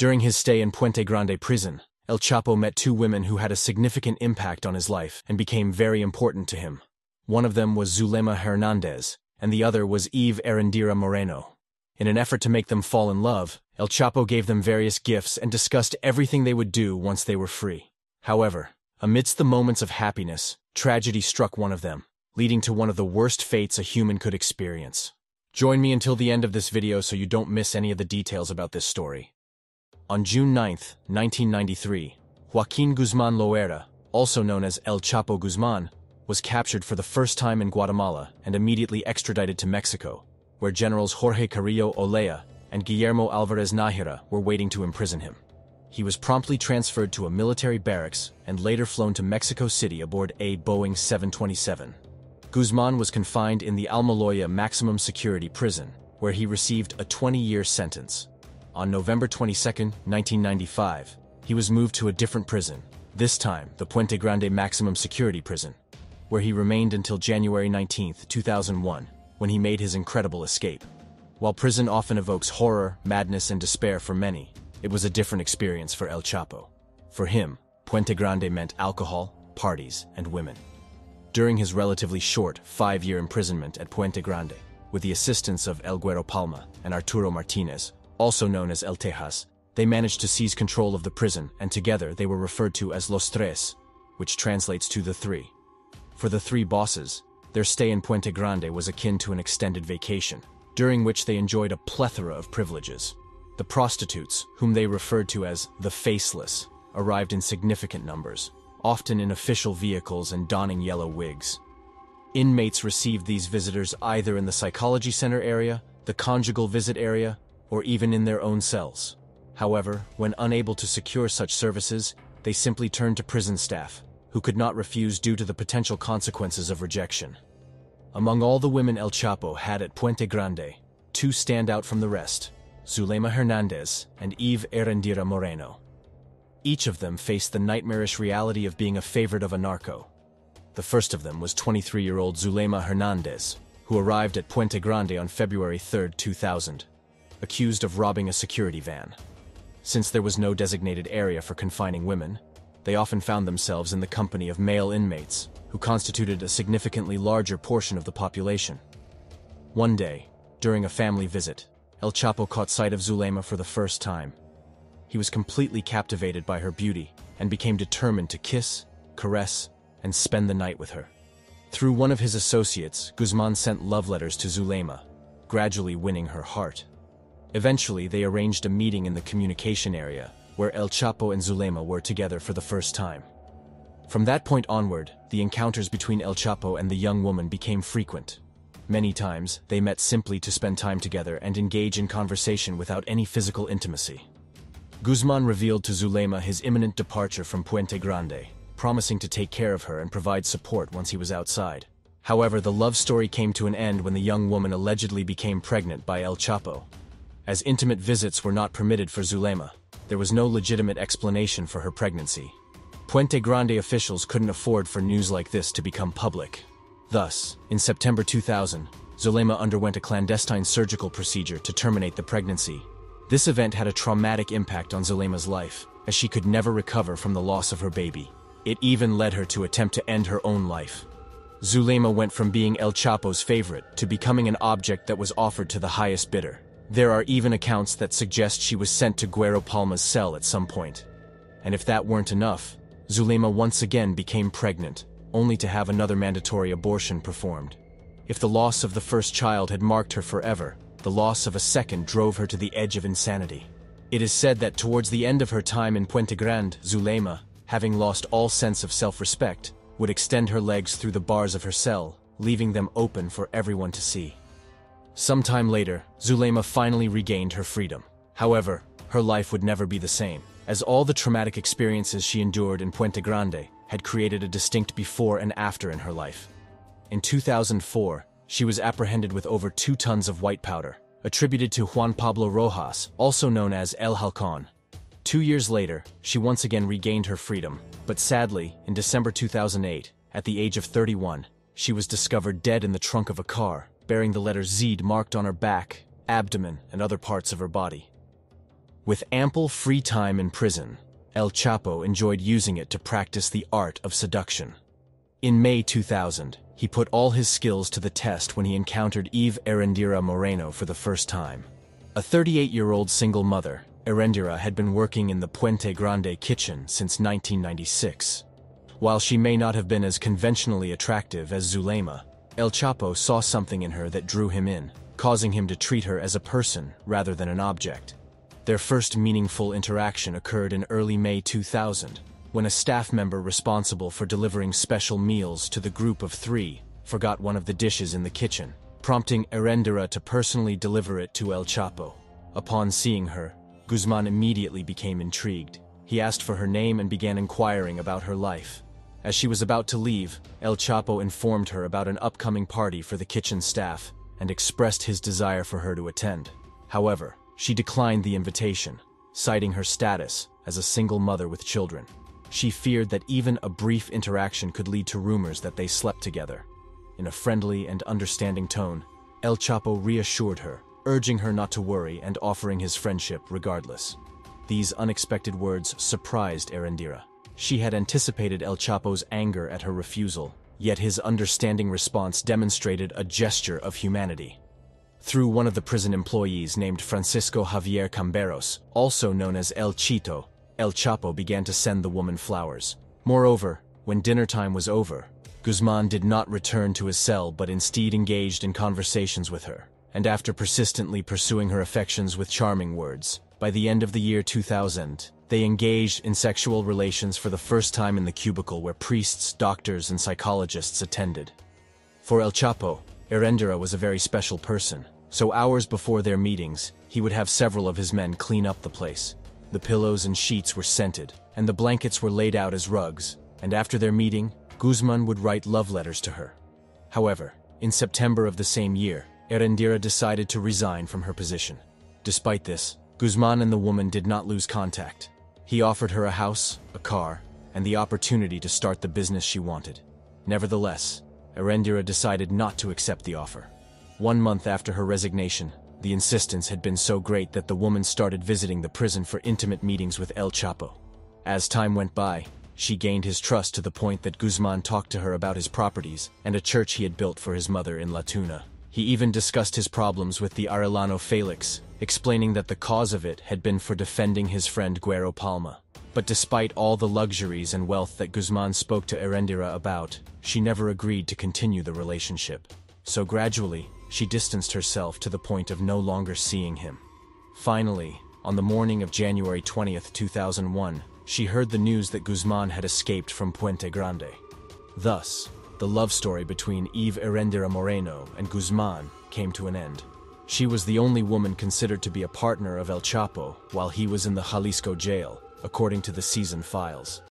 During his stay in Puente Grande prison, El Chapo met two women who had a significant impact on his life and became very important to him. One of them was Zulema Hernandez, and the other was Eve Erendira Moreno. In an effort to make them fall in love, El Chapo gave them various gifts and discussed everything they would do once they were free. However, amidst the moments of happiness, tragedy struck one of them, leading to one of the worst fates a human could experience. Join me until the end of this video so you don't miss any of the details about this story. On June 9, 1993, Joaquin Guzman Loera, also known as El Chapo Guzman, was captured for the first time in Guatemala and immediately extradited to Mexico, where Generals Jorge Carrillo Olea and Guillermo Alvarez Nájera were waiting to imprison him. He was promptly transferred to a military barracks and later flown to Mexico City aboard a Boeing 727. Guzman was confined in the Almoloya maximum security prison, where he received a 20-year sentence. On November 22, 1995, he was moved to a different prison, this time the Puente Grande maximum security prison, where he remained until January 19, 2001, when he made his incredible escape. While prison often evokes horror, madness, and despair for many, it was a different experience for El Chapo. For him, Puente Grande meant alcohol, parties, and women. During his relatively short 5-year imprisonment at Puente Grande, with the assistance of El Güero Palma and Arturo Martinez, also known as El Tejas, they managed to seize control of the prison, and together they were referred to as Los Tres, which translates to the Three. For the three bosses, their stay in Puente Grande was akin to an extended vacation, during which they enjoyed a plethora of privileges. The prostitutes, whom they referred to as the Faceless, arrived in significant numbers, often in official vehicles and donning yellow wigs. Inmates received these visitors either in the psychology center area, the conjugal visit area, or even in their own cells. However, when unable to secure such services, they simply turned to prison staff, who could not refuse due to the potential consequences of rejection. Among all the women El Chapo had at Puente Grande, two stand out from the rest: Zulema Hernandez and Eve Erendira Moreno. Each of them faced the nightmarish reality of being a favorite of a narco. The first of them was 23-year-old Zulema Hernandez, who arrived at Puente Grande on February 3, 2000, accused of robbing a security van. Since there was no designated area for confining women, they often found themselves in the company of male inmates, who constituted a significantly larger portion of the population. One day, during a family visit, El Chapo caught sight of Zulema for the first time. He was completely captivated by her beauty and became determined to kiss, caress, and spend the night with her. Through one of his associates, Guzman sent love letters to Zulema, gradually winning her heart. Eventually, they arranged a meeting in the communication area, where El Chapo and Zulema were together for the first time. From that point onward, the encounters between El Chapo and the young woman became frequent. Many times, they met simply to spend time together and engage in conversation without any physical intimacy. Guzman revealed to Zulema his imminent departure from Puente Grande, promising to take care of her and provide support once he was outside. However, the love story came to an end when the young woman allegedly became pregnant by El Chapo. As intimate visits were not permitted for Zulema, there was no legitimate explanation for her pregnancy. Puente Grande officials couldn't afford for news like this to become public. Thus, in September 2000, Zulema underwent a clandestine surgical procedure to terminate the pregnancy. This event had a traumatic impact on Zulema's life, as she could never recover from the loss of her baby. It even led her to attempt to end her own life. Zulema went from being El Chapo's favorite to becoming an object that was offered to the highest bidder. There are even accounts that suggest she was sent to Güero Palma's cell at some point. And if that weren't enough, Zulema once again became pregnant, only to have another mandatory abortion performed. If the loss of the first child had marked her forever, the loss of a second drove her to the edge of insanity. It is said that towards the end of her time in Puente Grande, Zulema, having lost all sense of self-respect, would extend her legs through the bars of her cell, leaving them open for everyone to see. Sometime later, Zulema finally regained her freedom. However, her life would never be the same, as all the traumatic experiences she endured in Puente Grande had created a distinct before and after in her life. In 2004, she was apprehended with over 2 tons of white powder, attributed to Juan Pablo Rojas, also known as El Halcon. 2 years later, she once again regained her freedom, but sadly, in December 2008, at the age of 31, she was discovered dead in the trunk of a car, bearing the letter Z marked on her back, abdomen, and other parts of her body. With ample free time in prison, El Chapo enjoyed using it to practice the art of seduction. In May 2000, he put all his skills to the test when he encountered Eve Erendira Moreno for the first time. A 38-year-old single mother, Erendira had been working in the Puente Grande kitchen since 1996. While she may not have been as conventionally attractive as Zulema, El Chapo saw something in her that drew him in, causing him to treat her as a person rather than an object. Their first meaningful interaction occurred in early May 2000, when a staff member responsible for delivering special meals to the group of 3 forgot one of the dishes in the kitchen, prompting Erendira to personally deliver it to El Chapo. Upon seeing her, Guzman immediately became intrigued. He asked for her name and began inquiring about her life. As she was about to leave, El Chapo informed her about an upcoming party for the kitchen staff and expressed his desire for her to attend. However, she declined the invitation, citing her status as a single mother with children. She feared that even a brief interaction could lead to rumors that they slept together. In a friendly and understanding tone, El Chapo reassured her, urging her not to worry and offering his friendship regardless. These unexpected words surprised Erendira. She had anticipated El Chapo's anger at her refusal, yet his understanding response demonstrated a gesture of humanity. Through one of the prison employees named Francisco Javier Camberos, also known as El Chito, El Chapo began to send the woman flowers. Moreover, when dinner time was over, Guzman did not return to his cell but instead engaged in conversations with her, and after persistently pursuing her affections with charming words, by the end of the year 2000, they engaged in sexual relations for the first time in the cubicle where priests, doctors, and psychologists attended. For El Chapo, Erendira was a very special person, so hours before their meetings, he would have several of his men clean up the place. The pillows and sheets were scented, and the blankets were laid out as rugs, and after their meeting, Guzman would write love letters to her. However, in September of the same year, Erendira decided to resign from her position. Despite this, Guzman and the woman did not lose contact. He offered her a house, a car, and the opportunity to start the business she wanted. Nevertheless, Erendira decided not to accept the offer. 1 month after her resignation, the insistence had been so great that the woman started visiting the prison for intimate meetings with El Chapo. As time went by, she gained his trust to the point that Guzman talked to her about his properties and a church he had built for his mother in La Tuna. He even discussed his problems with the Arellano Felix, explaining that the cause of it had been for defending his friend Guero Palma. But despite all the luxuries and wealth that Guzman spoke to Erendira about, she never agreed to continue the relationship. So gradually, she distanced herself to the point of no longer seeing him. Finally, on the morning of January 20th, 2001, she heard the news that Guzman had escaped from Puente Grande. Thus, the love story between Eve Erendira Moreno and Guzman came to an end. She was the only woman considered to be a partner of El Chapo while he was in the Jalisco jail, according to the season files.